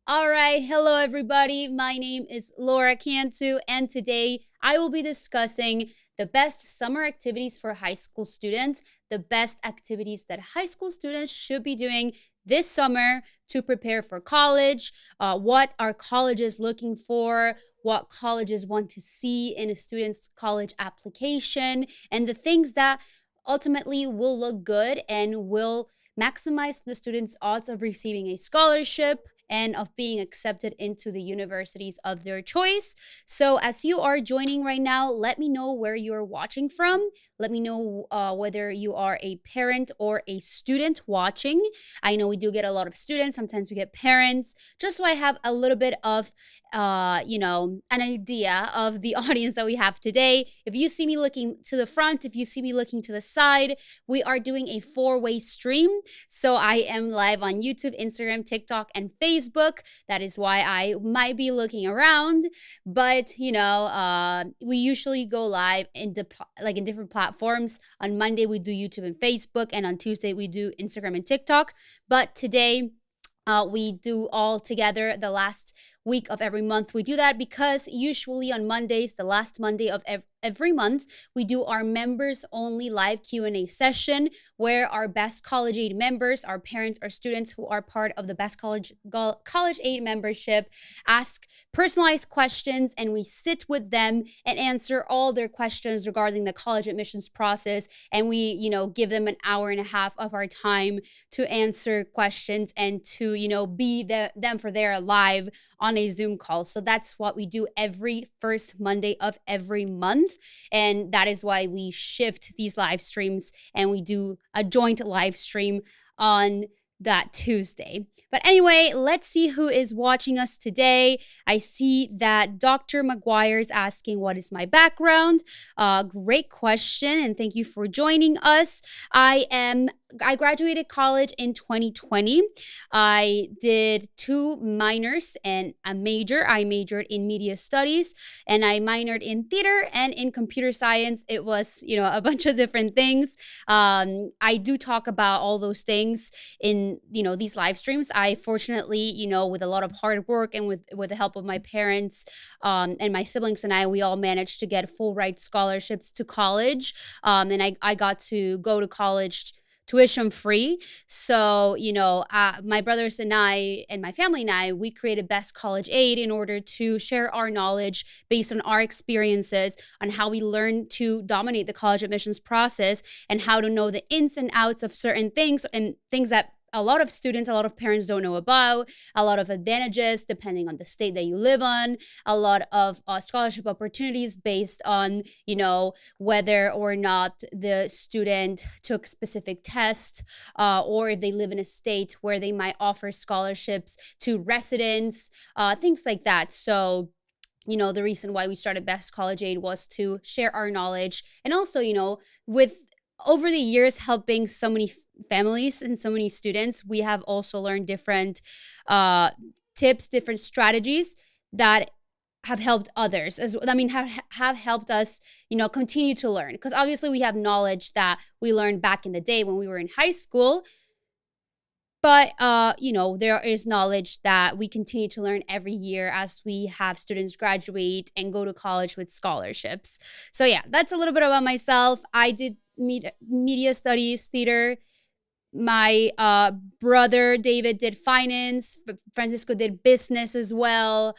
All right, hello everybody. My name is Laura Cantu, and today I will be discussing the best summer activities for high school students, the best activities that high school students should be doing this summer to prepare for college, what are colleges looking for, what colleges want to see in a student's college application, and the things that ultimately will look good and will maximize the student's odds of receiving a scholarship and of being accepted into the universities of their choice. So, as you are joining right now, let me know where you're watching from. Let me know whether you are a parent or a student watching. I know we do get a lot of students, sometimes we get parents, just so I have a little bit of an idea of the audience that we have today. If you see me looking to the front, if you see me looking to the side, we are doing a four-way stream. So I am live on YouTube, Instagram, TikTok, and Facebook. That is why I might be looking around. But we usually go live in different platforms. On Monday we do YouTube and Facebook, and on Tuesday we do Instagram and TikTok. But today we do all together the last week of every month. We do that because usually on Mondays, the last Monday of every month, we do our members only live Q&A session where our Best College Aid members, our parents, our students who are part of the Best College Aid membership ask personalized questions, and we sit with them and answer all their questions regarding the college admissions process. And we, give them an hour and a half of our time to answer questions and to, be them for their live on a Zoom call. So that's what we do every first Monday of every month. And that is why we shift these live streams and we do a joint live stream on that Tuesday. But anyway, let's see who is watching us today. I see that Dr. McGuire is asking, what is my background? Great question, and thank you for joining us. I graduated college in 2020. I did 2 minors and a major. I majored in media studies and I minored in theater and in computer science. It was, a bunch of different things. I do talk about all those things in, these live streams. I fortunately, with a lot of hard work and with the help of my parents and my siblings and we all managed to get full ride scholarships to college. And I got to go to college tuition free. So, my brothers and I and my family and I, we created Best College Aid in order to share our knowledge based on our experiences on how we learn to dominate the college admissions process and how to know the ins and outs of certain things and things that a lot of students, a lot of parents don't know about, a lot of advantages depending on the state that you live on, a lot of scholarship opportunities based on, whether or not the student took specific tests or if they live in a state where they might offer scholarships to residents, things like that. So, the reason why we started Best College Aid was to share our knowledge and also, with over the years helping so many families and so many students, we have also learned different tips, different strategies that have helped others have helped us, continue to learn, because obviously we have knowledge that we learned back in the day when we were in high school. But, there is knowledge that we continue to learn every year as we have students graduate and go to college with scholarships. So yeah, that's a little bit about myself. I did media studies, theater. My brother David did finance. Francisco did business as well.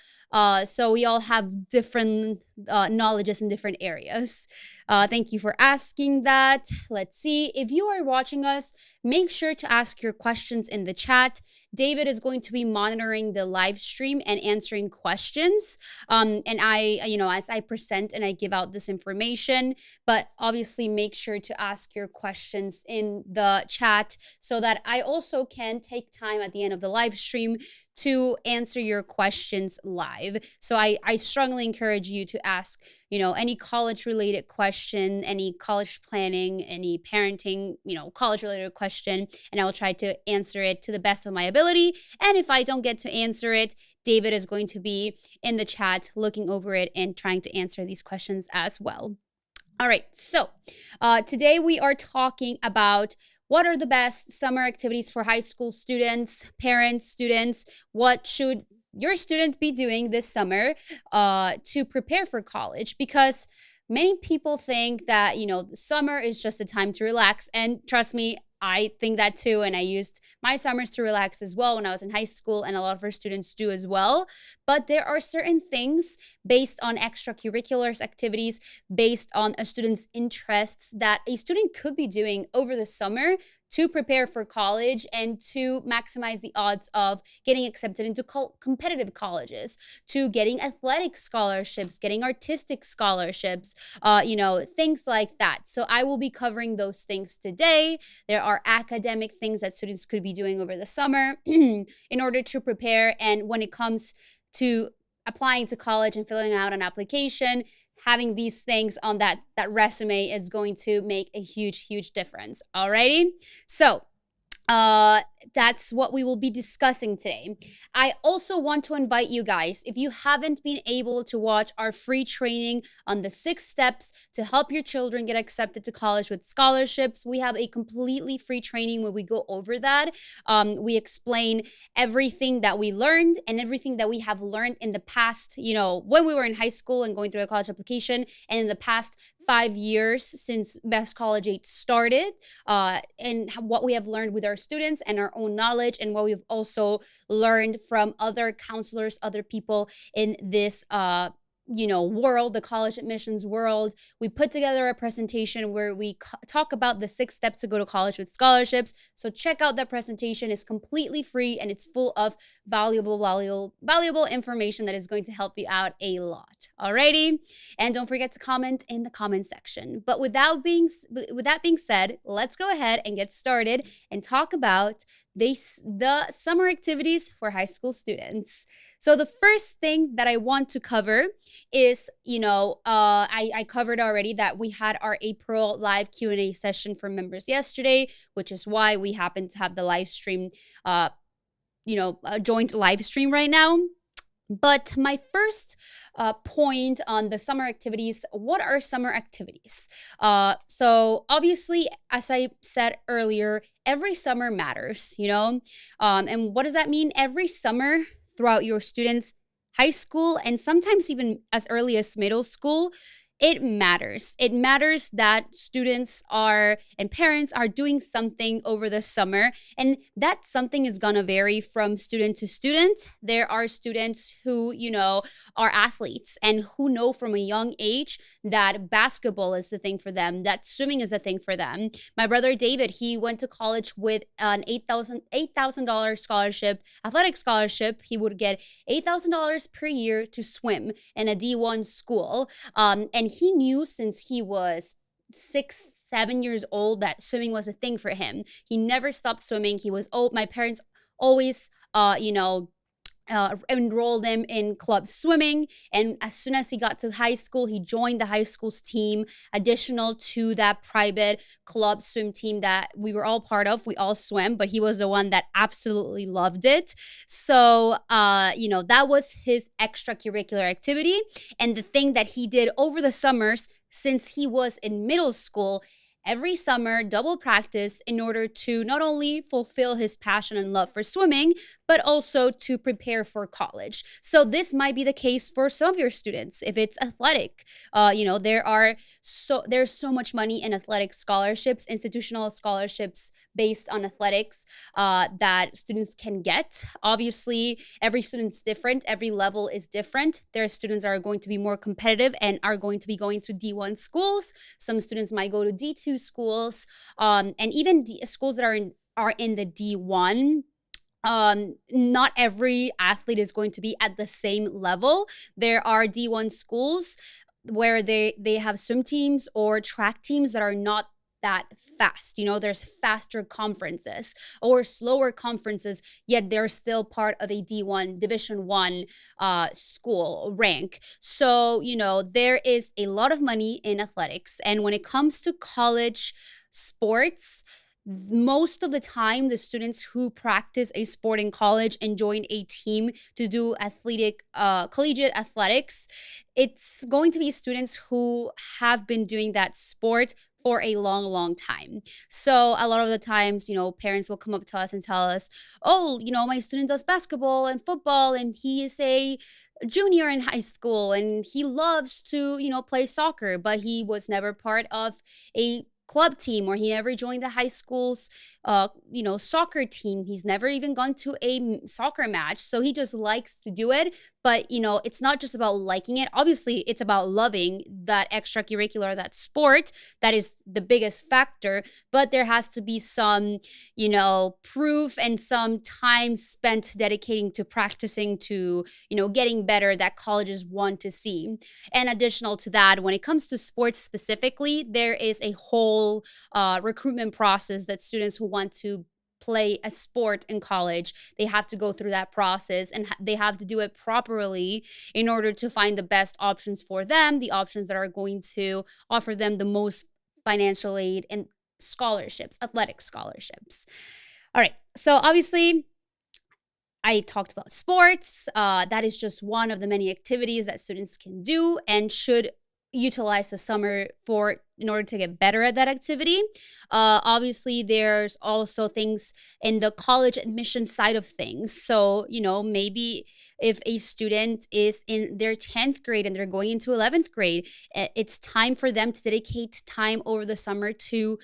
So we all have different knowledges in different areas. Thank you for asking that. Let's see. If you are watching us, make sure to ask your questions in the chat. David is going to be monitoring the live stream and answering questions. And I, as I present and I give out this information, but obviously make sure to ask your questions in the chat so that I also can take time at the end of the live stream to answer your questions live. So I strongly encourage you to ask, any college related question, any college planning, any parenting, college related question, and I will try to answer it to the best of my ability. And if I don't get to answer it, David is going to be in the chat looking over it and trying to answer these questions as well. All right, so today we are talking about what are the best summer activities for high school students, parents, students? What should your student be doing this summer to prepare for college? Because many people think that, the summer is just a time to relax. And trust me, I think that too. And I used my summers to relax as well when I was in high school, and a lot of our students do as well. But there are certain things based on extracurriculars activities, based on a student's interests, that a student could be doing over the summer to prepare for college and to maximize the odds of getting accepted into competitive colleges, to getting athletic scholarships, getting artistic scholarships, things like that. So I will be covering those things today. There are academic things that students could be doing over the summer in order to prepare. And when it comes to applying to college and filling out an application, having these things on that resume is going to make a huge difference. Alrighty, so that's what we will be discussing today. I also want to invite you guys, if you haven't been able to watch our free training on the 6 steps to help your children get accepted to college with scholarships, we have a completely free training where we go over that. We explain everything that we learned and everything that we have learned in the past, when we were in high school and going through a college application, and in the past 5 years since Best College 8 started, and what we have learned with our students and our own knowledge, and what we've also learned from other counselors, other people in this world, the college admissions world. We put together a presentation where we talk about the 6 steps to go to college with scholarships. So check out that presentation. It's completely free and it's full of valuable information that is going to help you out a lot. Alrighty, and don't forget to comment in the comment section. But with that being said, let's go ahead and get started and talk about the summer activities for high school students. So the first thing that I want to cover is, I covered already that we had our April live Q&A session for members yesterday, which is why we happen to have the live stream, a joint live stream right now. But my first point on the summer activities, what are summer activities? So obviously, as I said earlier, every summer matters, and what does that mean? Every summer throughout your students' high school, and sometimes even as early as middle school, it matters. It matters that students and parents are doing something over the summer, and that something is gonna vary from student to student. There are students who, are athletes and who know from a young age that basketball is the thing for them, that swimming is the thing for them. My brother David, he went to college with an $8,000 scholarship, athletic scholarship. He would get $8,000 per year to swim in a D1 school, and he knew since he was 6-7 years old that swimming was a thing for him. He never stopped swimming. My parents always, enrolled him in club swimming. And as soon as he got to high school, he joined the high school's team, additional to that private club swim team that we were all part of. We all swam, but he was the one that absolutely loved it. So, that was his extracurricular activity. And the thing that he did over the summers since he was in middle school, every summer, double practice in order to not only fulfill his passion and love for swimming, but also to prepare for college. So this might be the case for some of your students. If it's athletic, there's so much money in athletic scholarships, institutional scholarships based on athletics that students can get. Obviously, every student's different. Every level is different. There are students that are going to be more competitive and are going to be going to D1 schools. Some students might go to D2 schools, and even schools that are in the D1. Not every athlete is going to be at the same level. There are D1 schools where they have swim teams or track teams that are not that fast. There's faster conferences or slower conferences, yet they're still part of a D1 Division 1 school rank. So, there is a lot of money in athletics. And when it comes to college sports, most of the time, the students who practice a sport in college and join a team to do collegiate athletics, it's going to be students who have been doing that sport for a long, long time. So a lot of the times, parents will come up to us and tell us, oh, my student does basketball and football, and he is a junior in high school and he loves to, play soccer, but he was never part of a club team, or he never joined the high school's soccer team. He's never even gone to a soccer match, so he just likes to do it. But it's not just about liking it. Obviously, it's about loving that extracurricular, that sport. That is the biggest factor. But there has to be some proof and some time spent dedicating to practicing, to getting better, that colleges want to see. And additional to that, when it comes to sports specifically, there is a whole recruitment process that students who want to play a sport in college, they have to go through that process, and they have to do it properly in order to find the best options for them, the options that are going to offer them the most financial aid and scholarships, athletic scholarships. All right, so obviously I talked about sports. That is just one of the many activities that students can do and should utilize the summer for, in order to get better at that activity. Obviously, there's also things in the college admission side of things. So, maybe if a student is in their 10th grade and they're going into 11th grade, it's time for them to dedicate time over the summer to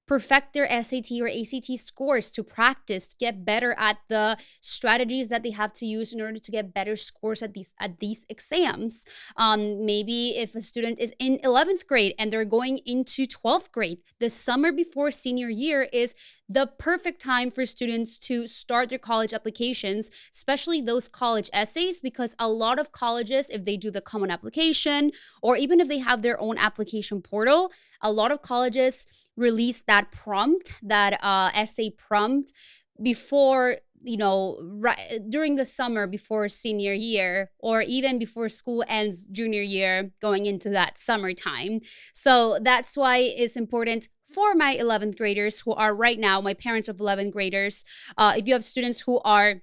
perfect their SAT or ACT scores, to practice, to get better at the strategies that they have to use in order to get better scores at these exams. Maybe if a student is in 11th grade and they're going into 12th grade, the summer before senior year is the perfect time for students to start their college applications, especially those college essays, because a lot of colleges, if they do the common application, or even if they have their own application portal, a lot of colleges release that prompt, that essay prompt, before, right during the summer before senior year, or even before school ends junior year, going into that summertime. So that's why it's important for my 11th graders who are right now, my parents of 11th graders, if you have students who are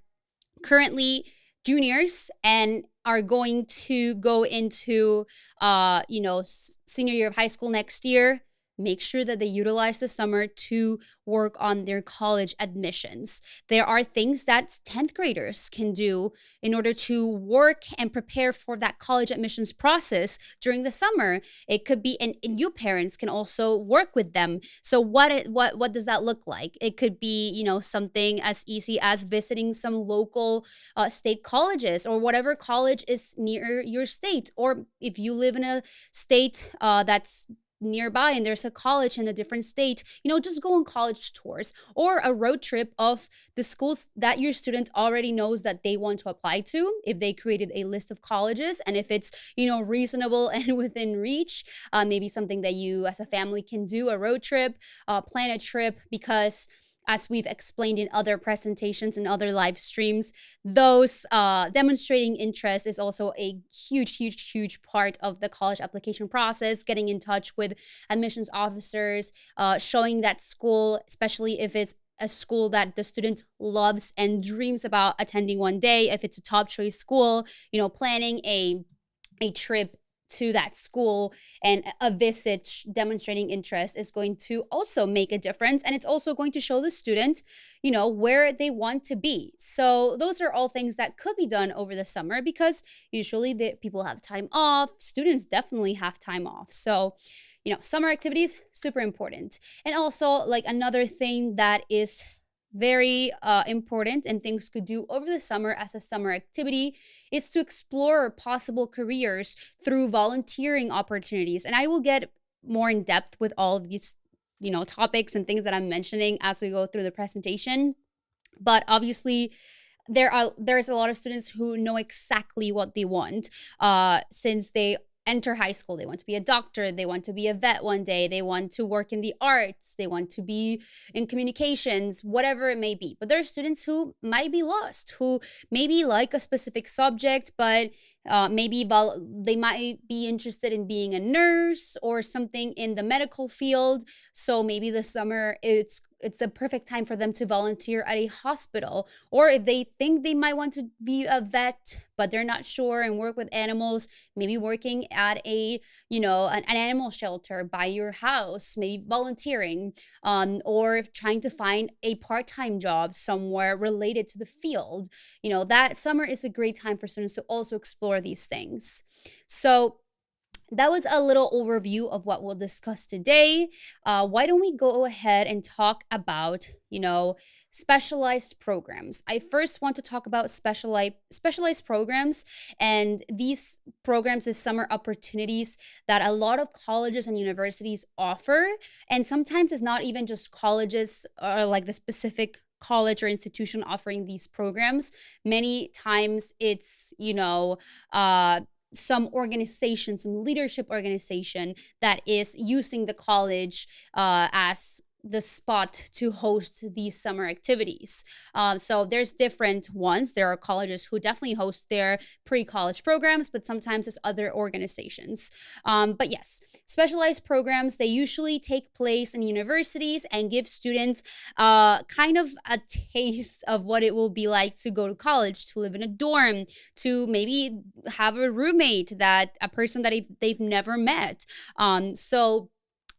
currently juniors and are going to go into senior year of high school next year, make sure that they utilize the summer to work on their college admissions. There are things that 10th graders can do in order to work and prepare for that college admissions process during the summer. It could be, and you parents can also work with them. So what does that look like? It could be, something as easy as visiting some local state colleges, or whatever college is near your state. Or if you live in a state that's nearby and there's a college in a different state, just go on college tours, or a road trip of the schools that your student already knows that they want to apply to, if they created a list of colleges, and if it's reasonable and within reach, maybe something that you as a family can do, a road trip, plan a trip, because as we've explained in other presentations and other live streams, those demonstrating interest is also a huge, huge, huge part of the college application process. Getting in touch with admissions officers, showing that school, especially if it's a school that the student loves and dreams about attending one day, if it's a top choice school, planning a trip to that school and a visit demonstrating interest is going to also make a difference. And it's also going to show the student, where they want to be. So those are all things that could be done over the summer, because usually the people have time off. Students definitely have time off. So, summer activities, super important. And also, like, another thing that is very important and things could do over the summer as a summer activity is to explore possible careers through volunteering opportunities. And I will get more in depth with all of these, topics and things that I'm mentioning as we go through the presentation. But obviously, there's a lot of students who know exactly what they want since they enter high school. They want to be a doctor, they want to be a vet one day, they want to work in the arts, they want to be in communications, whatever it may be. But there are students who might be lost, who maybe like a specific subject, but maybe they might be interested in being a nurse or something in the medical field. So maybe this summer it's it's a perfect time for them to volunteer at a hospital, or if they think they might want to be a vet but they're not sure and work with animals, maybe working at a an animal shelter by your house, maybe volunteering, or if trying to find a part-time job somewhere related to the field. That summer is a great time for students to also explore these things. So that was a little overview of what we'll discuss today. Why don't we go ahead and talk about, specialized programs? I first want to talk about specialized programs, and these programs, the summer opportunities that a lot of colleges and universities offer. And sometimes it's not even just colleges or like the specific college or institution offering these programs. Many times it's, some organization, some leadership organization that is using the college as the spot to host these summer activities. So there's different ones. There are colleges who definitely host their pre-college programs, but sometimes it's other organizations. But yes, specialized programs, they usually take place in universities and give students kind of a taste of what it will be like to go to college, to live in a dorm, to maybe have a roommate, that a person that they've never met.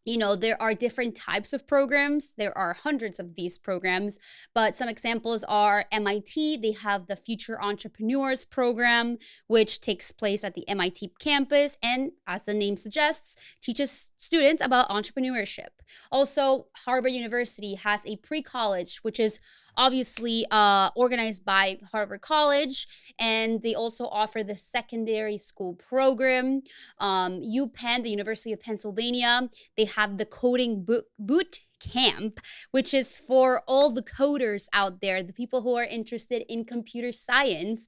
There are different types of programs. There are hundreds of these programs, but some examples are MIT. They have the Future Entrepreneurs program, which takes place at the MIT campus and, as the name suggests, teaches students about entrepreneurship. Also, Harvard University has a pre-college, which is obviously organized by Harvard College, and they also offer the secondary school program. UPenn, the University of Pennsylvania, they have the coding boot camp, which is for all the coders out there, the people who are interested in computer science.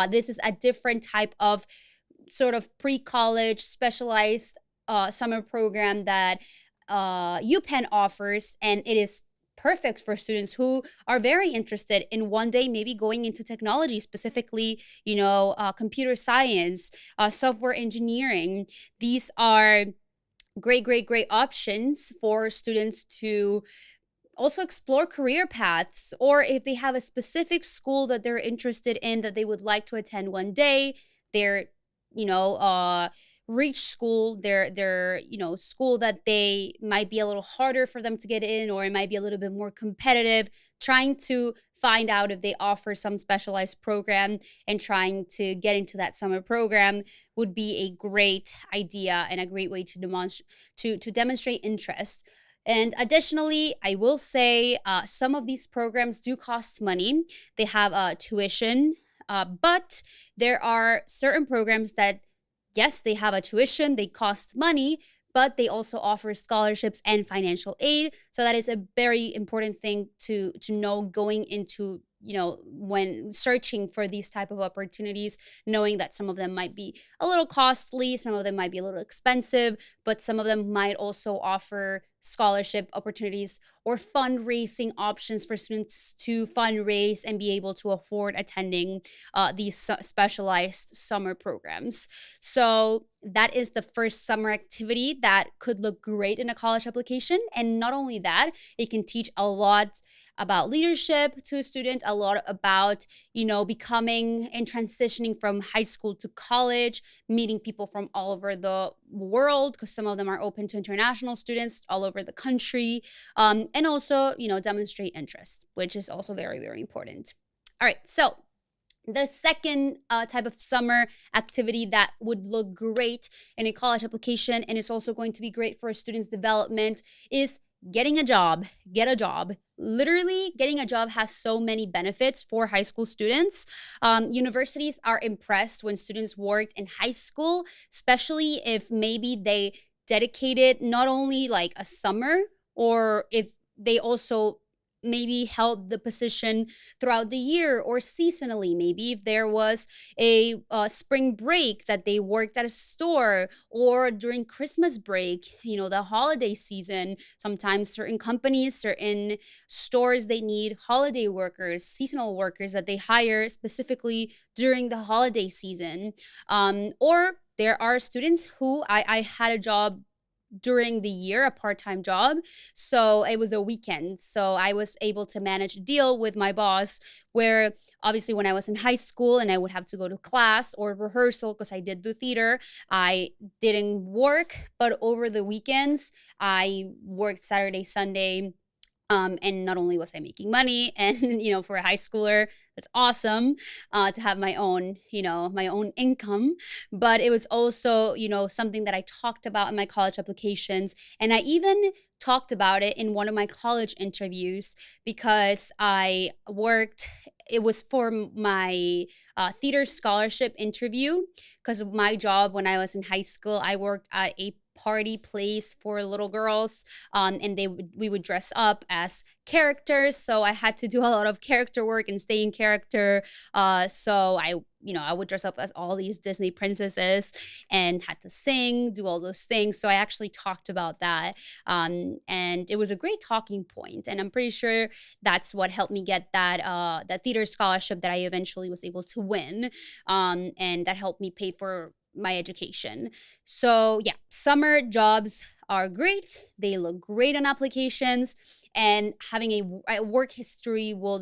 This is a different type of sort of pre-college specialized summer program that UPenn offers, and it is perfect for students who are very interested in one day maybe going into technology, specifically, computer science, software engineering. These are great options for students to also explore career paths, or if they have a specific school that they're interested in that they would like to attend one day, their reach school, their school that they might be a little harder for them to get in, or it might be a little bit more competitive, trying to find out if they offer some specialized program and trying to get into that summer program would be a great idea and a great way to demonstrate interest. And additionally, I will say some of these programs do cost money. They have tuition, but there are certain programs that, yes, they have a tuition, they cost money, but they also offer scholarships and financial aid. So that is a very important thing to know going into, when searching for these type of opportunities, knowing that some of them might be a little costly, some of them might be a little expensive, but some of them might also offer scholarship opportunities or fundraising options for students to fundraise and be able to afford attending these specialized summer programs. So that is the first summer activity that could look great in a college application. And not only that, it can teach a lot about leadership to a student, a lot about, becoming and transitioning from high school to college, meeting people from all over the world, because some of them are open to international students all over the country, and also, demonstrate interest, which is also very, very important. All right, so the second type of summer activity that would look great in a college application, and it's also going to be great for a student's development, is getting a job. Get a job. Literally, getting a job has so many benefits for high school students. Universities are impressed when students worked in high school, especially if maybe they dedicated not only like a summer, or if they also maybe held the position throughout the year or seasonally. Maybe if there was a spring break that they worked at a store, or during Christmas break, the holiday season. Sometimes certain companies, certain stores, they need holiday workers, seasonal workers that they hire specifically during the holiday season. Or there are students who I had a job during the year, a part-time job. So it was a weekend. So I was able to manage a deal with my boss where obviously when I was in high school and I would have to go to class or rehearsal because I did do theater, I didn't work. But over the weekends, I worked Saturday, Sunday, and not only was I making money, and for a high schooler, that's awesome to have my own, my own income. But it was also, something that I talked about in my college applications, and I even talked about it in one of my college interviews because I worked. It was for my theater scholarship interview because my job when I was in high school, I worked at a party place for little girls, and we would dress up as characters, so I had to do a lot of character work and stay in character. So I would dress up as all these Disney princesses and had to sing, do all those things. So I actually talked about that, and it was a great talking point, and I'm pretty sure that's what helped me get that theater scholarship that I eventually was able to win, and that helped me pay for my education. So, yeah, summer jobs are great. They look great on applications, and having a work history will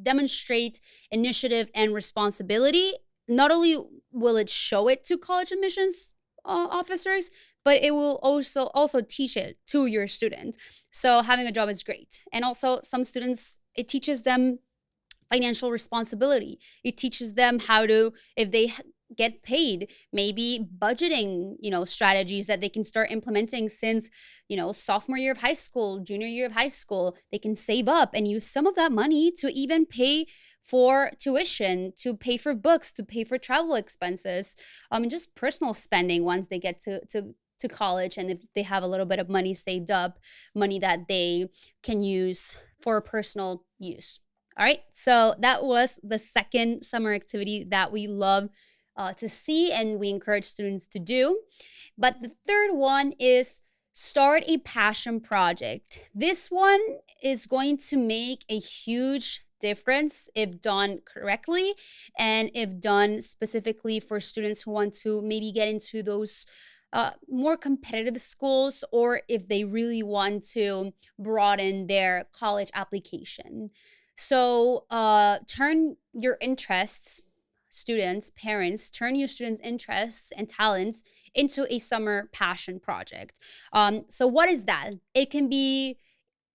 demonstrate initiative and responsibility. Not only will it show it to college admissions officers, but it will also teach it to your student. So having a job is great. And also some students, it teaches them financial responsibility. It teaches them how to, if they get paid, maybe budgeting, strategies that they can start implementing since, sophomore year of high school, junior year of high school. They can save up and use some of that money to even pay for tuition, to pay for books, to pay for travel expenses, and just personal spending once they get to college, and if they have a little bit of money saved up, money that they can use for personal use. All right, so that was the second summer activity that we love to see and we encourage students to do. But the third one is start a passion project. This one is going to make a huge difference if done correctly and if done specifically for students who want to maybe get into those more competitive schools, or if they really want to broaden their college application. So turn your interests, students, parents, turn your students' interests and talents into a summer passion project. So what is that? It can be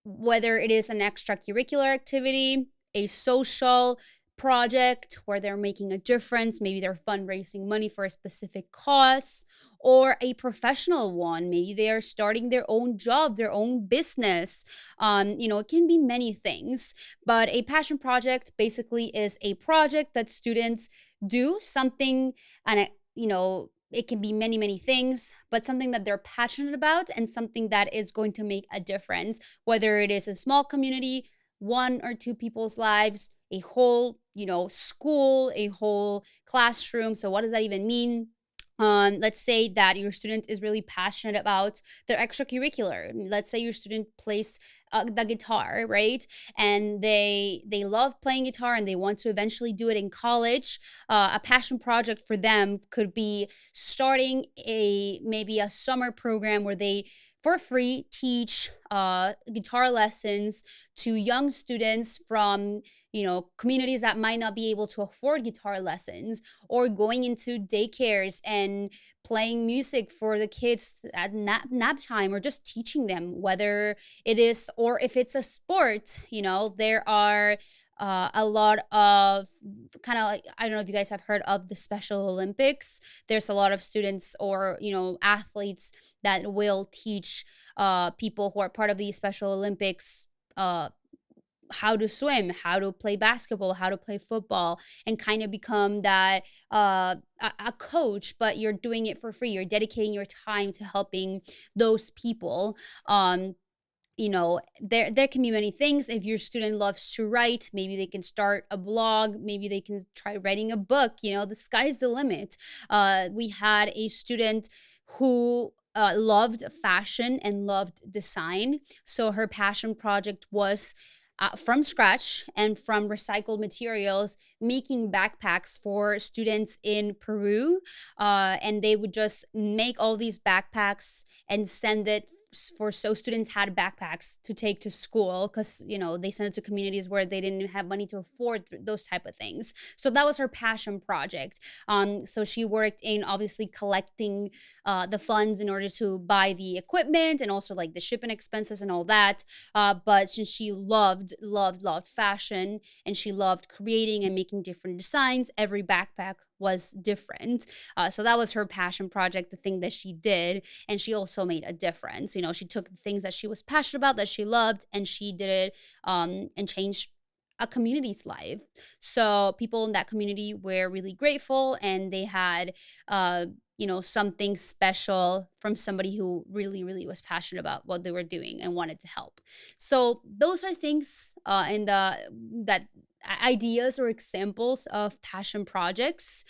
whether it is an extracurricular activity, a social project where they're making a difference, maybe they're fundraising money for a specific cause, or a professional one. Maybe they are starting their own job, their own business. It can be many things, but a passion project basically is a project that students do something, and it can be many, many things, but something that they're passionate about and something that is going to make a difference, whether it is a small community, one or two people's lives, a whole, school, a whole classroom. So what does that even mean? Let's say that your student is really passionate about their extracurricular. Let's say your student plays the guitar, right? And they love playing guitar and they want to eventually do it in college. A passion project for them could be starting maybe a summer program where they for free teach guitar lessons to young students from communities that might not be able to afford guitar lessons, or going into daycares and playing music for the kids at nap time, or just teaching them, whether it is, or if it's a sport. There are a lot of kind of like, I don't know if you guys have heard of the Special Olympics. There's a lot of students or athletes that will teach people who are part of the Special Olympics how to swim, how to play basketball, how to play football, and kind of become that a coach, but you're doing it for free. You're dedicating your time to helping those people. There can be many things. If your student loves to write, maybe they can start a blog, maybe they can try writing a book. The sky's the limit. We had a student who loved fashion and loved design. So her passion project was from scratch and from recycled materials, making backpacks for students in Peru. And they would just make all these backpacks and send it for, so students had backpacks to take to school, because they sent it to communities where they didn't have money to afford those type of things. So that was her passion project. So she worked in obviously collecting the funds in order to buy the equipment and also like the shipping expenses and all that. But since she loved fashion, and she loved creating and making different designs, every backpack was different. So that was her passion project, the thing that she did. And she also made a difference. She took the things that she was passionate about, that she loved, and she did it and changed a community's life. So people in that community were really grateful, and they had something special from somebody who really, really was passionate about what they were doing and wanted to help. So those are things and that ideas or examples of passion projects.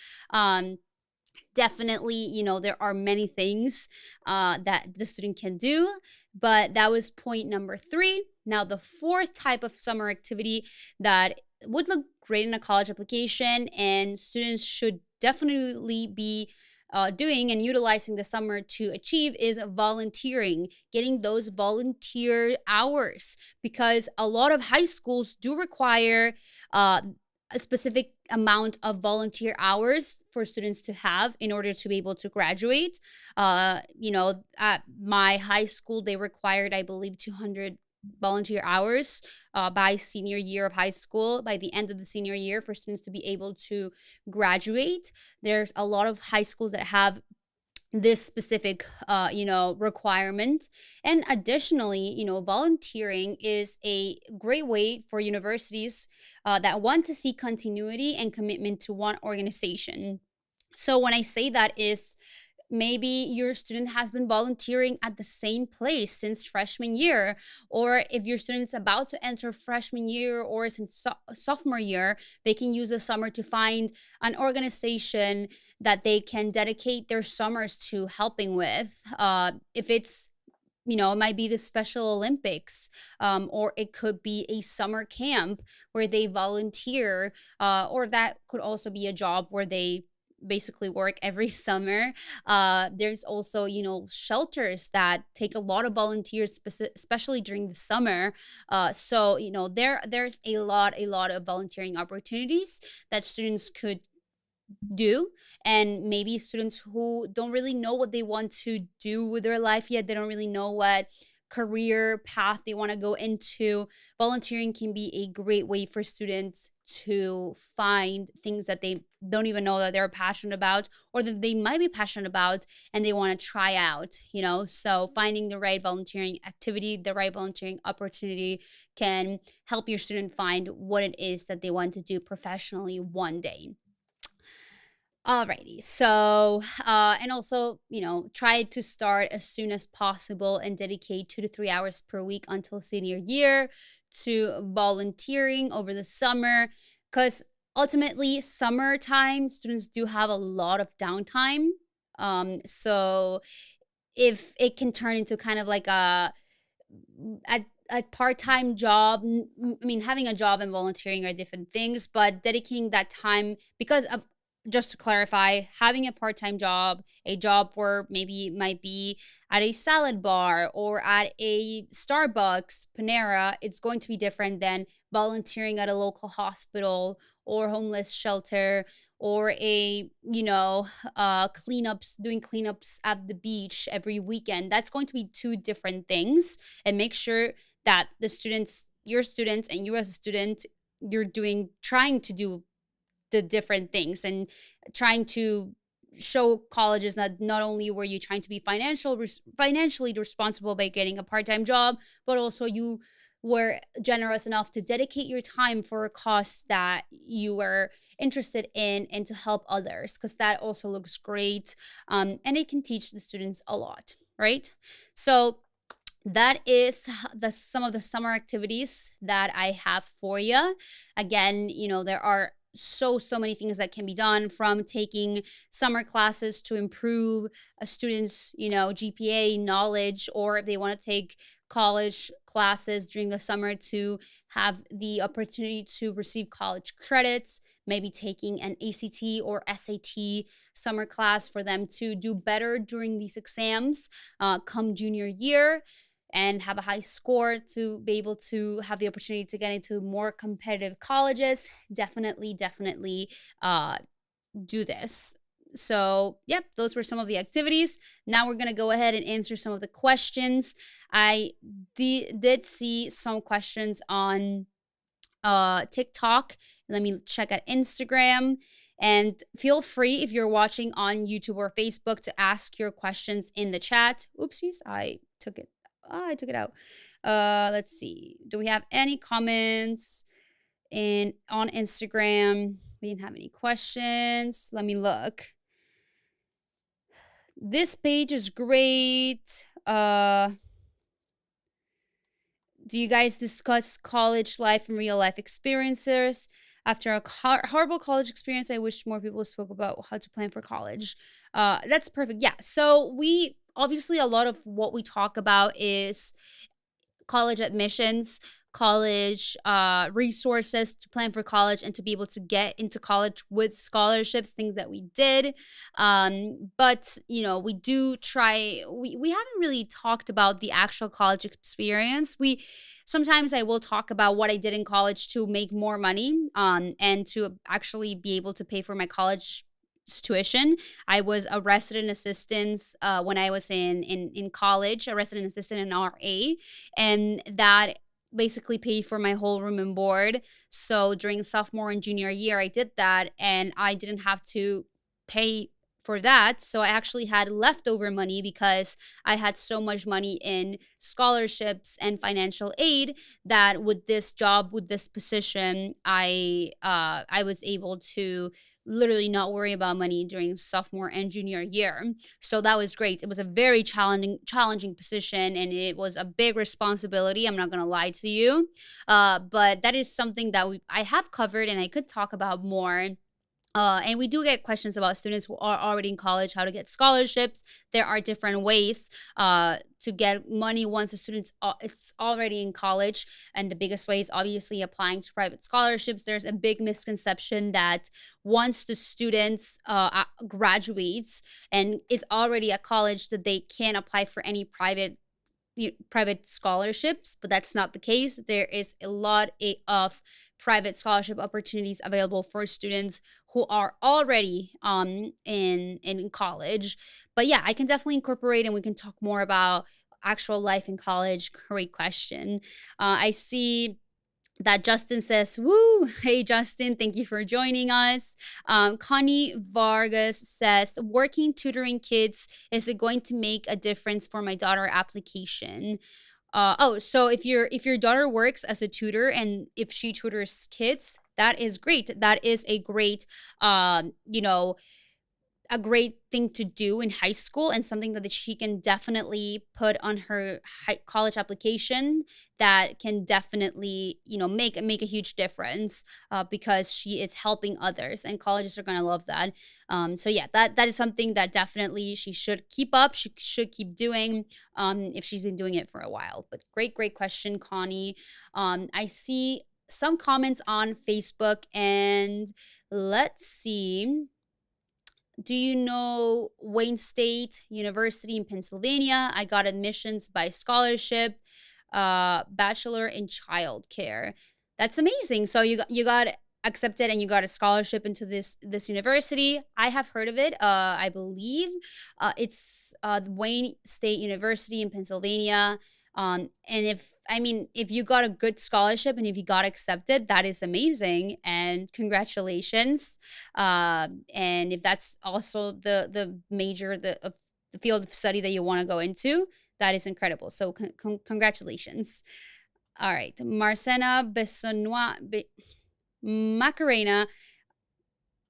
Definitely, there are many things that the student can do, but that was point number 3. Now, the 4th type of summer activity that would look great in a college application, and students should definitely be doing and utilizing the summer to achieve, is volunteering, getting those volunteer hours, because a lot of high schools do require a specific amount of volunteer hours for students to have in order to be able to graduate. At my high school, they required, I believe, 200 volunteer hours by senior year of high school, by the end of the senior year, for students to be able to graduate. There's a lot of high schools that have this specific requirement. And additionally, volunteering is a great way for universities that want to see continuity and commitment to one organization. So when I say that, is maybe your student has been volunteering at the same place since freshman year, or if your student's about to enter freshman year or is in sophomore year, they can use the summer to find an organization that they can dedicate their summers to helping with. If it's it might be the Special Olympics, or it could be a summer camp where they volunteer, or that could also be a job where they basically work every summer. There's also, shelters that take a lot of volunteers, especially during the summer. So, there's a lot of volunteering opportunities that students could do. And maybe students who don't really know what they want to do with their life yet, they don't really know what career path they want to go into, volunteering can be a great way for students to find things that they don't even know that they're passionate about, or that they might be passionate about and they want to try out. So finding the right volunteering activity, the right volunteering opportunity, can help your student find what it is that they want to do professionally one day. Alrighty. So, and also, try to start as soon as possible and dedicate 2 to 3 hours per week until senior year to volunteering over the summer, because ultimately, summertime, students do have a lot of downtime. So if it can turn into kind of like a part-time job, having a job and volunteering are different things, but dedicating that time, because of, just to clarify, having a part-time job, a job where maybe it might be at a salad bar or at a Starbucks, Panera, it's going to be different than volunteering at a local hospital or homeless shelter, or doing cleanups at the beach every weekend. That's going to be 2 different things. And make sure that your students and you as a student, you're trying to do the different things and trying to show colleges that not only were you trying to be financially responsible by getting a part-time job, but also you were generous enough to dedicate your time for a cause that you were interested in and to help others, because that also looks great, and it can teach the students a lot, right? So that is some of the summer activities that I have for you. Again, there are so many things that can be done, from taking summer classes to improve a student's GPA, knowledge, or if they want to take college classes during the summer to have the opportunity to receive college credits, maybe taking an ACT or SAT summer class for them to do better during these exams come junior year and have a high score to be able to have the opportunity to get into more competitive colleges. Definitely do this. So, yep, those were some of the activities. Now we're going to go ahead and answer some of the questions. I did see some questions on TikTok. Let me check at Instagram. And feel free, if you're watching on YouTube or Facebook, to ask your questions in the chat. Oopsies, I took it. I took it out. Let's see. Do we have any comments on Instagram? We didn't have any questions. Let me look. This page is great. Do you guys discuss college life and real life experiences? After a horrible college experience, I wish more people spoke about how to plan for college. That's perfect. Yeah. So we obviously, a lot of what we talk about is college admissions, college resources to plan for college and to be able to get into college with scholarships, things that we did. But, you know, we do try, we haven't really talked about the actual college experience. Sometimes I will talk about what I did in college to make more money and to actually be able to pay for my college tuition. I was a resident assistant when I was in college, a resident assistant in RA, and that basically paid for my whole room and board. So during sophomore and junior year, I did that, and I didn't have to pay for that. So I actually had leftover money because I had so much money in scholarships and financial aid that with this job, with this position, I was able to literally not worry about money during sophomore and junior year. So that was great. It was a very challenging position, and it was a big responsibility. I'm not going to lie to you. But that is something that I have covered and I could talk about more. And we do get questions about students who are already in college, how to get scholarships. There are different ways to get money once a student is already in college. And the biggest way is obviously applying to private scholarships. There's a big misconception that once the students graduates and is already at college, that they can't apply for any private scholarships, but that's not the case. There is a lot of private scholarship opportunities available for students who are already in college. But yeah, I can definitely incorporate, and we can talk more about actual life in college. Great question. I see that Justin says, woo, hey Justin, thank you for joining us. Connie Vargas says, working tutoring kids, is it going to make a difference for my daughter application? So if your daughter works as a tutor and if she tutors kids, that is great. That is a great, a great thing to do in high school, and something that she can definitely put on her college application that can definitely, make a huge difference because she is helping others, and colleges are going to love that. So yeah, that is something that definitely she should keep up. She should keep doing if she's been doing it for a while. But great question, Connie. I see some comments on Facebook, and let's see. Do you know Wayne State University in Pennsylvania? I got admissions by scholarship, bachelor in childcare. That's amazing. So you got accepted and you got a scholarship into this university. I have heard of it. I believe it's Wayne State University in Pennsylvania. And if you got a good scholarship and if you got accepted, that is amazing, and congratulations. And if that's also the major, the field of study that you want to go into, that is incredible. So congratulations. All right, Marcena Bessonois, Macarena.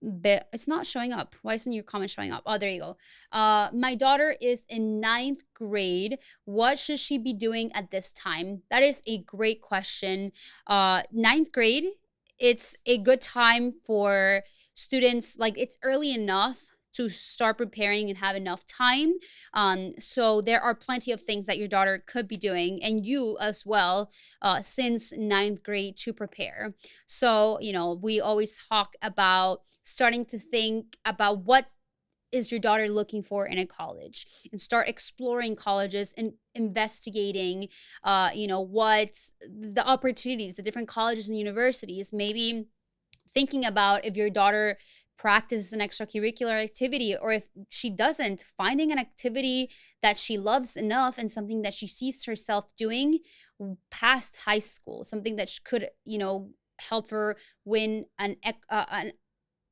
It's not showing up. Why isn't your comment showing up? Oh, there you go. My daughter is in 9th grade. What should she be doing at this time? That is a great question. 9th grade, it's a good time for students. Like, it's early enough to start preparing and have enough time. So there are plenty of things that your daughter could be doing, and you as well, since ninth grade to prepare. So, we always talk about starting to think about what is your daughter looking for in a college, and start exploring colleges and investigating what the opportunities, the different colleges and universities. Maybe thinking about if your daughter practices an extracurricular activity, or if she doesn't, finding an activity that she loves enough and something that she sees herself doing past high school, something that could help her win an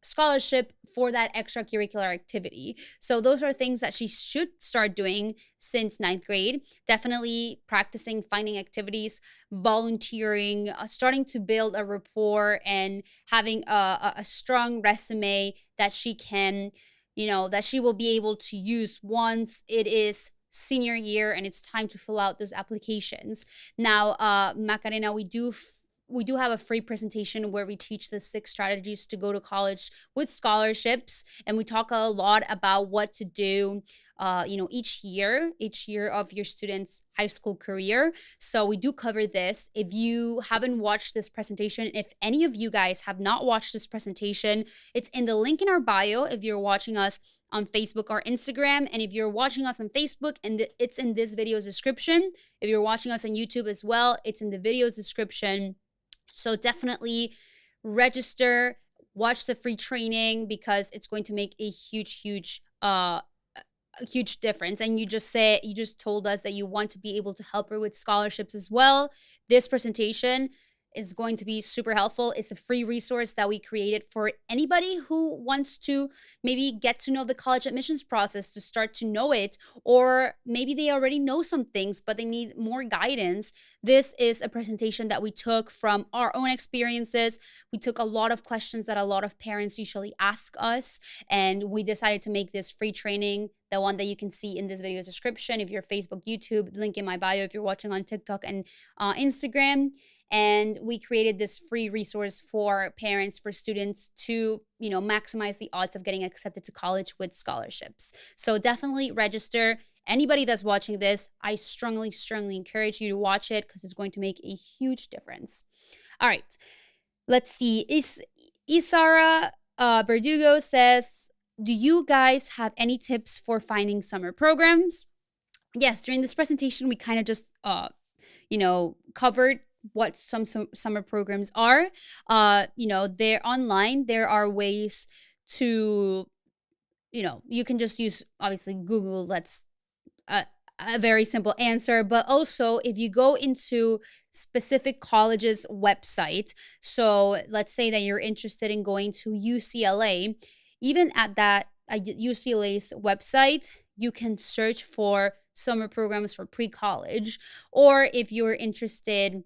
scholarship for that extracurricular activity. So those are things that she should start doing since ninth grade. Definitely practicing, finding activities, volunteering, starting to build a rapport, and having a strong resume that she can, that she will be able to use once it is senior year and it's time to fill out those applications. Now, Macarena, we do have a free presentation where we teach the 6 strategies to go to college with scholarships, and we talk a lot about what to do each year of your student's high school career. So we do cover this. If you haven't watched this presentation, if any of you guys have not watched this presentation, it's in the link in our bio if you're watching us on Facebook or Instagram. And if you're watching us on Facebook, and it's in this video's description. If you're watching us on YouTube as well, it's in the video's description. So definitely register, watch the free training, because it's going to make a huge difference. And you just told us that you want to be able to help her with scholarships as well. This presentation is going to be super helpful. It's a free resource that we created for anybody who wants to maybe get to know the college admissions process, to start to know it, or maybe they already know some things, but they need more guidance. This is a presentation that we took from our own experiences. We took a lot of questions that a lot of parents usually ask us, and we decided to make this free training, the one that you can see in this video's description. If you're Facebook, YouTube, link in my bio if you're watching on TikTok and Instagram. And we created this free resource for parents, for students to, maximize the odds of getting accepted to college with scholarships. So definitely register. Anybody that's watching this, I strongly encourage you to watch it, because it's going to make a huge difference. All right, let's see. Isara Verdugo says, do you guys have any tips for finding summer programs? Yes, during this presentation, we kind of just, covered what some summer programs are. They're online. There are ways to, you can just use, obviously, Google. That's a very simple answer. But also, if you go into specific colleges' website, so let's say that you're interested in going to UCLA, even at that UCLA's website, you can search for summer programs for pre-college. Or if you're interested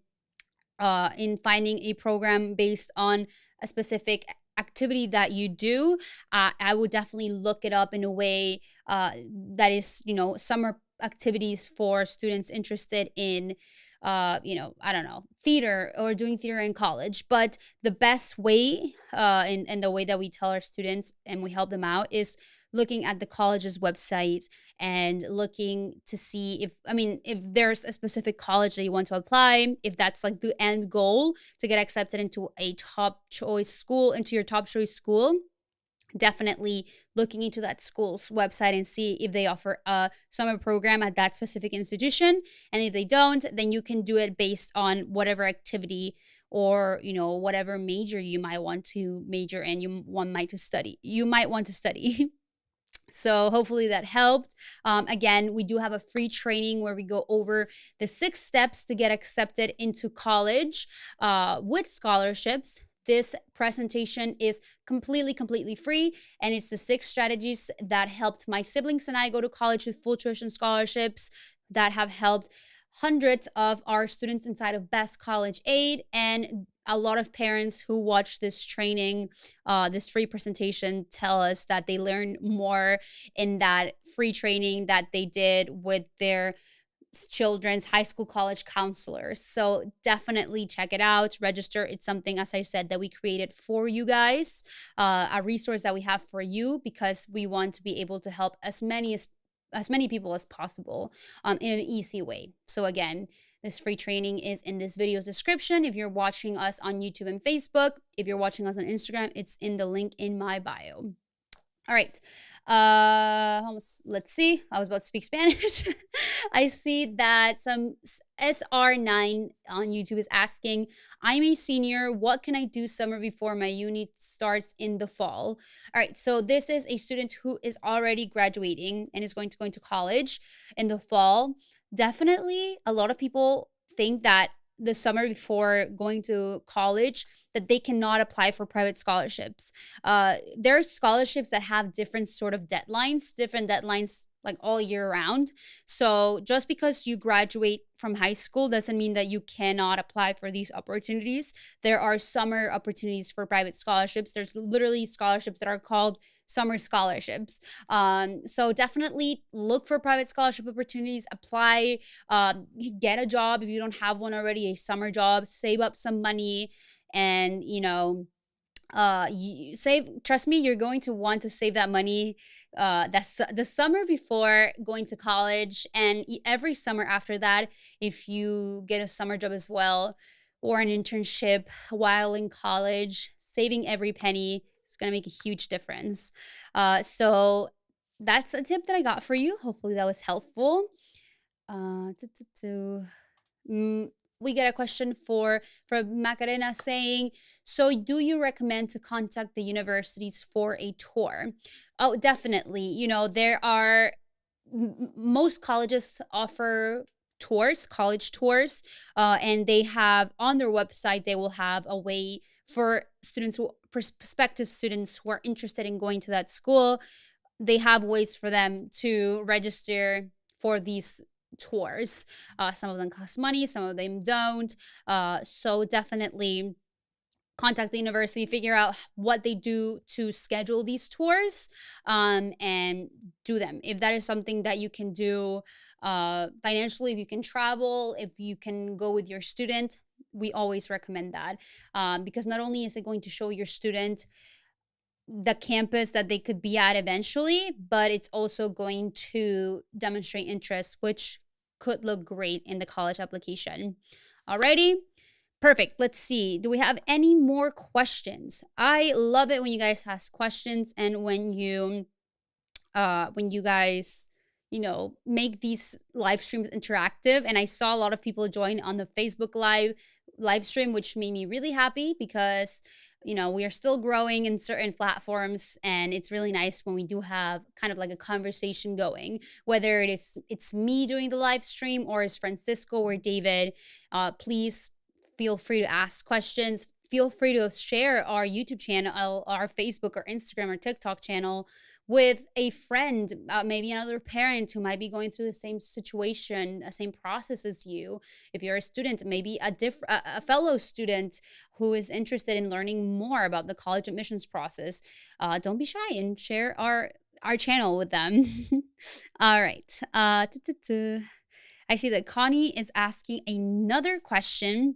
in finding a program based on a specific activity that you do, I would definitely look it up in a way that is, summer activities for students interested in, I don't know, theater, or doing theater in college. But the best way, and the way that we tell our students and we help them out, is looking at the college's website and looking to see if there's a specific college that you want to apply, if that's like the end goal to get accepted into a top choice school, definitely looking into that school's website and see if they offer a summer program at that specific institution. And if they don't, then you can do it based on whatever activity or, whatever major you might want to major in, you might want to study. So hopefully that helped. Again, we do have a free training where we go over the 6 steps to get accepted into college with scholarships. This presentation is completely free, and it's the 6 strategies that helped my siblings and I go to college with full tuition scholarships, that have helped hundreds of our students inside of Best College Aid, and a lot of parents who watch this training, this free presentation, tell us that they learn more in that free training that they did with their children's high school college counselors. So definitely check it out, register. It's something, as I said, that we created for you guys, a resource that we have for you, because we want to be able to help as many people as possible, in an easy way. So again, this free training is in this video's description. If you're watching us on YouTube and Facebook, if you're watching us on Instagram, it's in the link in my bio. All right. Let's see. I was about to speak Spanish. I see that some SR9 on YouTube is asking, I'm a senior. What can I do summer before my uni starts in the fall? All right. So this is a student who is already graduating and is going to go into college in the fall. Definitely, a lot of people think that the summer before going to college, that they cannot apply for private scholarships. There are scholarships that have different deadlines like all year round. So just because you graduate from high school doesn't mean that you cannot apply for these opportunities. There are summer opportunities for private scholarships. There's literally scholarships that are called summer scholarships. So definitely look for private scholarship opportunities, apply, get a job if you don't have one already, a summer job, save up some money, and trust me, you're going to want to save that money, that's the summer before going to college, and every summer after that, if you get a summer job as well, or an internship while in college. Saving every penny is going to make a huge difference. So that's a tip that I got for you. Hopefully that was helpful. Uh, tu- tu- tu. Mm, we get a question from Macarena saying, so do you recommend to contact the universities for a tour? Oh, definitely. There are most colleges offer tours, college tours, and they have on their website, they will have a way for prospective students who are interested in going to that school. They have ways for them to register for these tours. Some of them cost money, some of them don't. So definitely contact the university, figure out what they do to schedule these tours, and do them. If that is something that you can do financially, if you can travel, if you can go with your student, we always recommend that, because not only is it going to show your student the campus that they could be at eventually, but it's also going to demonstrate interest, which could look great in the college application. Alrighty, perfect. Let's see. Do we have any more questions? I love it when you guys ask questions, and when you guys make these live streams interactive. And I saw a lot of people join on the Facebook live stream, which made me really happy, because we are still growing in certain platforms, and it's really nice when we do have kind of like a conversation going, whether it's me doing the live stream or it's Francisco or David. Please feel free to ask questions. Feel free to share our YouTube channel, our Facebook or Instagram or TikTok channel with a friend, maybe another parent who might be going through the same situation, same process as you. If you're a student, maybe a fellow student who is interested in learning more about the college admissions process. Don't be shy and share our channel with them. All right. I see that Connie is asking another question.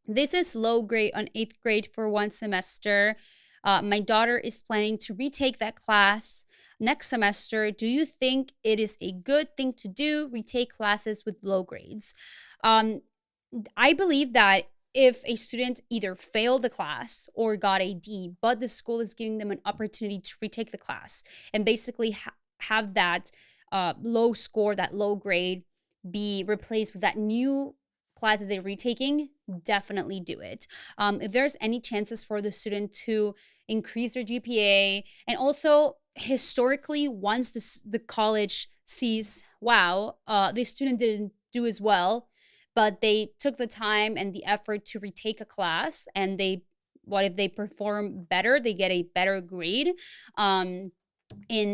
This is low grade on 8th grade for one semester. My daughter is planning to retake that class next semester. Do you think it is a good thing to do, retake classes with low grades? I believe that if a student either failed the class or got a D, but the school is giving them an opportunity to retake the class and basically have that low score, that low grade, be replaced with that new class that they're retaking, definitely do it. If there's any chances for the student to increase their GPA, and also historically, once the college sees, wow, this student didn't do as well, but they took the time and the effort to retake a class, and what if they perform better, they get a better grade in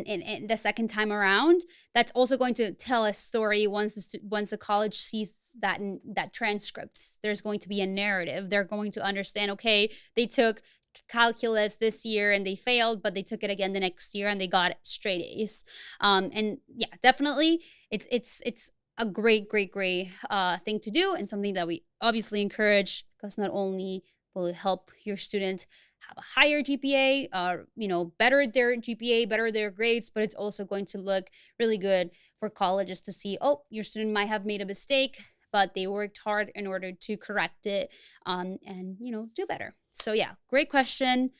the second time around. That's also going to tell a story once the college sees that transcript. There's going to be a narrative. They're going to understand, okay, they took calculus this year and they failed, but they took it again the next year and they got straight A's. And yeah, definitely it's a great thing to do, and something that we obviously encourage, because not only will it help your student have a higher GPA, better their GPA, better their grades, but it's also going to look really good for colleges to see, oh, your student might have made a mistake, but they worked hard in order to correct it, and do better. So yeah, great question.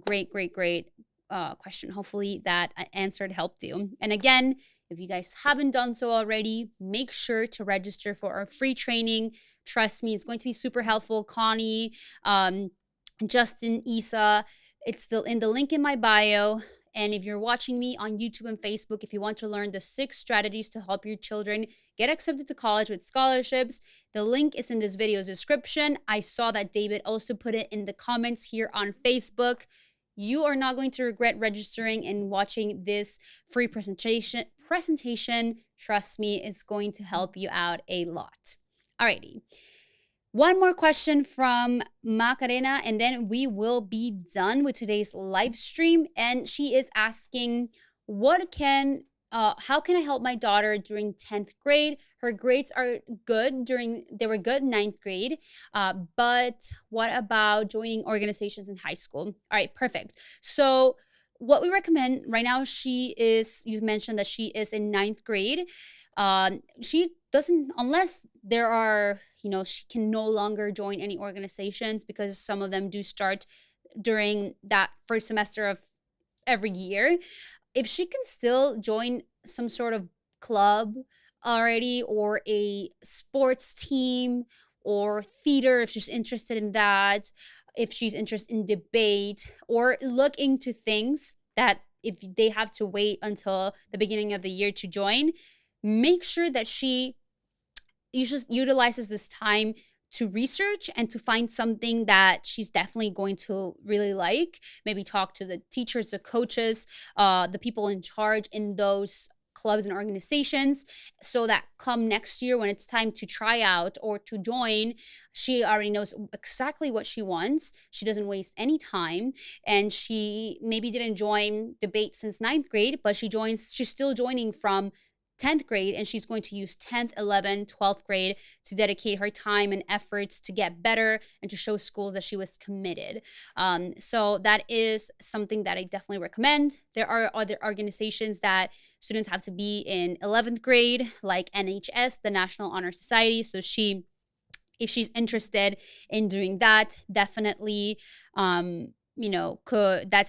Great question. Hopefully that answered helped you. And again, if you guys haven't done so already, make sure to register for our free training. Trust me, it's going to be super helpful. Connie, Justin, Isa, it's still in the link in my bio. And if you're watching me on YouTube and Facebook, if you want to learn the 6 strategies to help your children get accepted to college with scholarships, the link is in this video's description. I saw that David also put it in the comments here on Facebook. You are not going to regret registering and watching this free presentation. Trust me, it's going to help you out a lot. Alrighty. One more question from Macarena, and then we will be done with today's live stream. And she is asking, how can I help my daughter during 10th grade? Her grades are good they were good 9th grade, but what about joining organizations in high school? All right, perfect. So what we recommend right now, you've mentioned that she is in 9th grade. She doesn't, unless there are, she can no longer join any organizations, because some of them do start during that first semester of every year. If she can still join some sort of club already, or a sports team, or theater, if she's interested in that, if she's interested in debate, or look into things that if they have to wait until the beginning of the year to join, make sure that she utilizes this time to research and to find something that she's definitely going to really like. Maybe talk to the teachers, the coaches, the people in charge in those clubs and organizations, so that come next year when it's time to try out or to join, she already knows exactly what she wants. She doesn't waste any time, and she maybe didn't join debate since 9th grade, but she's still joining from 10th grade, and she's going to use 10th, 11th, 12th grade to dedicate her time and efforts to get better and to show schools that she was committed. So that is something that I definitely recommend. There are other organizations that students have to be in 11th grade, like NHS, the National Honor Society. So if she's interested in doing that, definitely, that's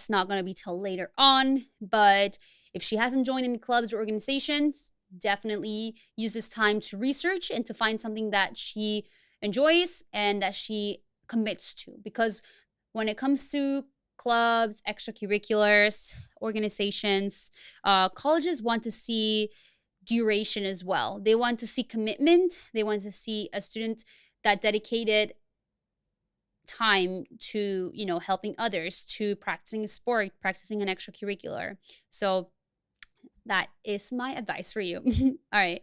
not going to be till later on. But if she hasn't joined any clubs or organizations, definitely use this time to research and to find something that she enjoys and that she commits to. Because when it comes to clubs, extracurriculars, organizations, colleges want to see duration as well. They want to see commitment. They want to see a student that dedicated time to, helping others, to practicing a sport, practicing an extracurricular. So that is my advice for you. All right.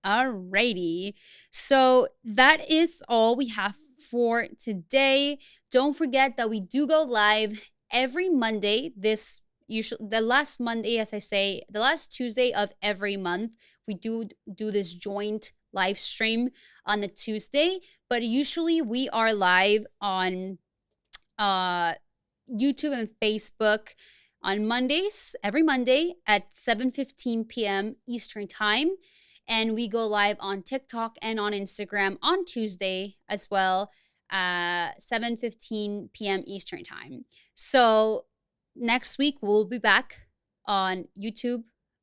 Alrighty. So that is all we have for today. Don't forget that we do go live every Monday. The last Monday, as I say, the last Tuesday of every month, we do this joint live stream on the Tuesday. But usually we are live on YouTube and Facebook on Mondays, every Monday at 7:15 p.m. Eastern Time. And we go live on TikTok and on Instagram on Tuesday as well, 7:15 p.m. Eastern Time. So next week, we'll be back on YouTube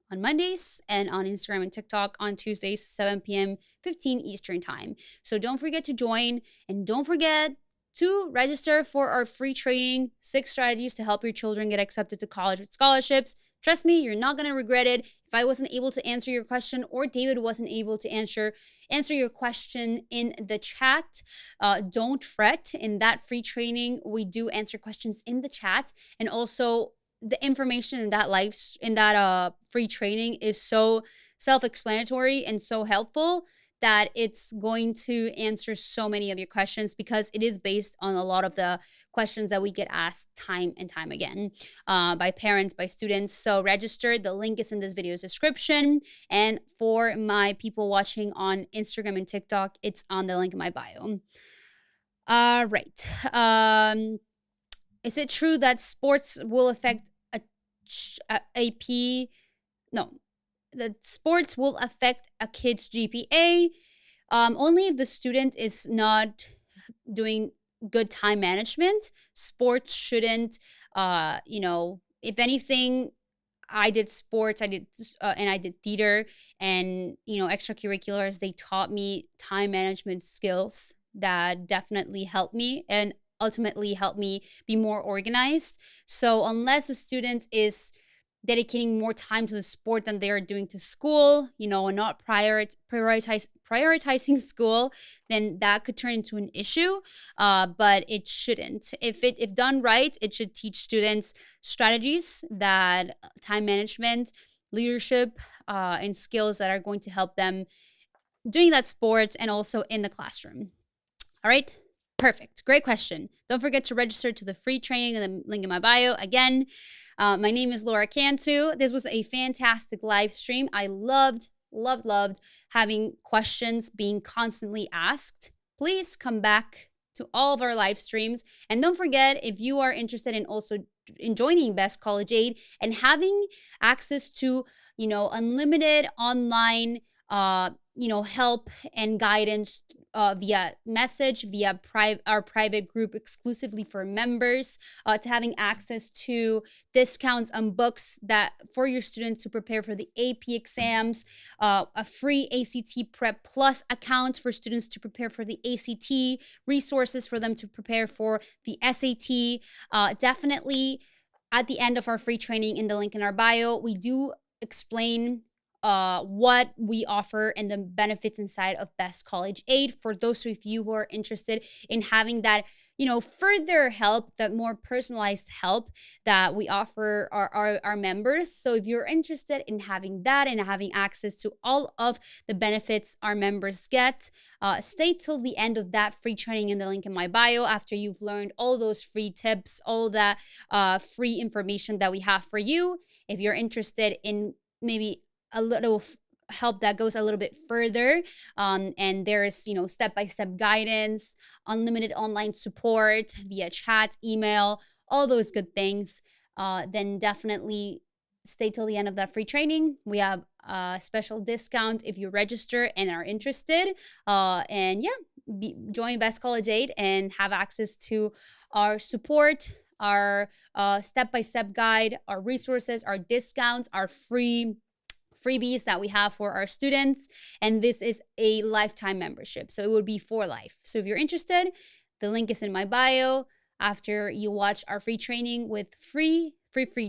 on Mondays and on Instagram and TikTok on Tuesdays, 7 p.m., 15 Eastern Time. So don't forget to join, and don't forget to register for our free training, 6 strategies to help your children get accepted to college with scholarships. Trust me, you're not going to regret it. If I wasn't able to answer your question, or David wasn't able to answer your question in the chat, don't fret. In that free training, we do answer questions in the chat. And also, the information in that free training is so self-explanatory and so helpful that it's going to answer so many of your questions because it is based on a lot of the questions that we get asked time and time again by parents, by students. So register. The link is in this video's description. And for my people watching on Instagram and TikTok, it's on the link in my bio. All right. Is it true that sports will affect AP? No, that sports will affect a kid's GPA only if the student is not doing good time management. Sports shouldn't, if anything, I did sports, and I did theater and, extracurriculars. They taught me time management skills that definitely helped me and ultimately helped me be more organized. So unless the student is dedicating more time to the sport than they are doing to school, and not prioritizing school, then that could turn into an issue. But it shouldn't. If done right, it should teach students strategies that time management, leadership, and skills that are going to help them doing that sport and also in the classroom. All right. Perfect. Great question. Don't forget to register to the free training in the link in my bio. Again, my name is Laura Cantu. This was a fantastic live stream. I loved having questions being constantly asked. Please come back to all of our live streams. And don't forget, if you are interested in also in joining Best College Aid and having access to, unlimited online, help and guidance via message, via our private group exclusively for members, to having access to discounts on books that for your students to prepare for the AP exams, a free ACT Prep Plus account for students to prepare for the ACT, resources for them to prepare for the SAT. Definitely at the end of our free training in the link in our bio, we do explain what we offer and the benefits inside of Best College Aid for those of you who are interested in having that, further help, that more personalized help that we offer our members. So if you're interested in having that and having access to all of the benefits our members get, stay till the end of that free training in the link in my bio after you've learned all those free tips, all that free information that we have for you. If you're interested in maybe a little help that goes a little bit further, and there's step-by-step guidance, unlimited online support via chat, email, all those good things, then definitely stay till the end of that free training. We have a special discount if you register and are interested, and join Best College Aid and have access to our support, our step-by-step guide, our resources, our discounts, our freebies that we have for our students. And this is a lifetime membership, so it would be for life. So if you're interested, the link is in my bio. After you watch our free training with free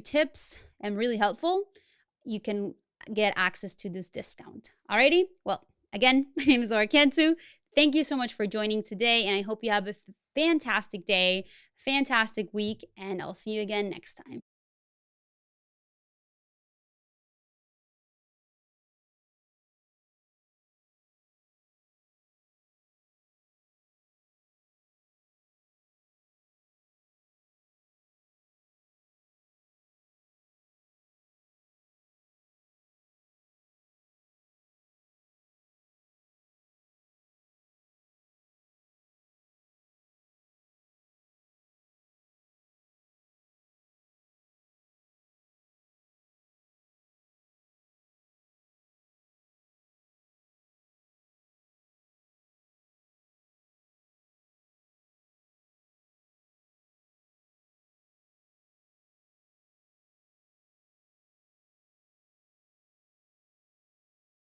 tips and really helpful, you can get access to this discount. Alrighty? Well, again, my name is Laura Cantu. Thank you so much for joining today, and I hope you have a fantastic day, fantastic week, and I'll see you again next time.